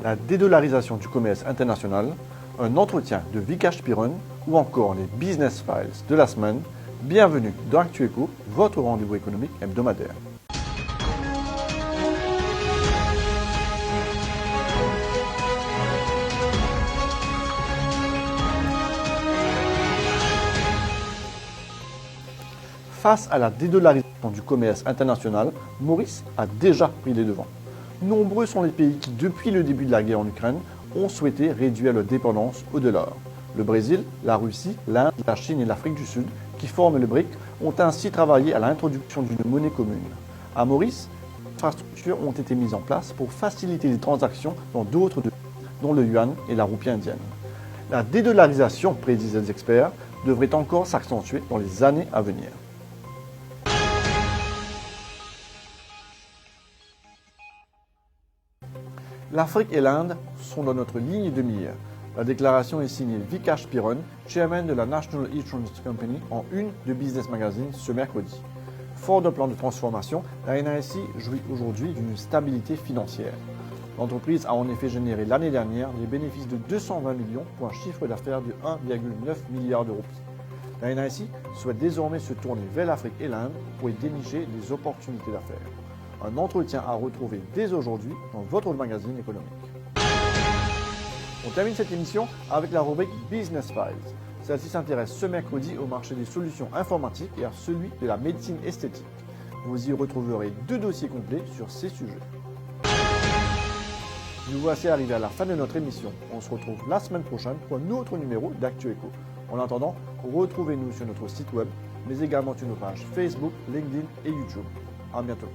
la dédollarisation du commerce international, un entretien de Vikash Piron ou encore les Business Files de la semaine. Bienvenue dans ActuEco, votre rendez-vous économique hebdomadaire. Face à la dédollarisation du commerce international, Maurice a déjà pris les devants. Nombreux sont les pays qui, depuis le début de la guerre en Ukraine, ont souhaité réduire leur dépendance au dollar. Le Brésil, la Russie, l'Inde, la Chine et l'Afrique du Sud, qui forment le BRIC, ont ainsi travaillé à l'introduction d'une monnaie commune. À Maurice, des infrastructures ont été mises en place pour faciliter les transactions dans d'autres devises, dont le yuan et la roupie indienne. La dédollarisation, prédisent les experts, devrait encore s'accentuer dans les années à venir. L'Afrique et l'Inde sont dans notre ligne de mire. La déclaration est signée Vikash Piron, chairman de la National Insurance Company, en une de Business Magazine ce mercredi. Fort d'un plan de transformation, la NASI jouit aujourd'hui d'une stabilité financière. L'entreprise a en effet généré l'année dernière des bénéfices de 220 millions pour un chiffre d'affaires de 1,9 milliard de roupies. La NASI souhaite désormais se tourner vers l'Afrique et l'Inde pour y dénicher des opportunités d'affaires. Un entretien à retrouver dès aujourd'hui dans votre magazine économique. On termine cette émission avec la rubrique Business Files. Celle-ci s'intéresse ce mercredi au marché des solutions informatiques et à celui de la médecine esthétique. Vous y retrouverez 2 dossiers complets sur ces sujets. Nous voici arrivés à la fin de notre émission. On se retrouve la semaine prochaine pour un autre numéro d'ActuEco. En attendant, retrouvez-nous sur notre site web, mais également sur nos pages Facebook, LinkedIn et YouTube. À bientôt.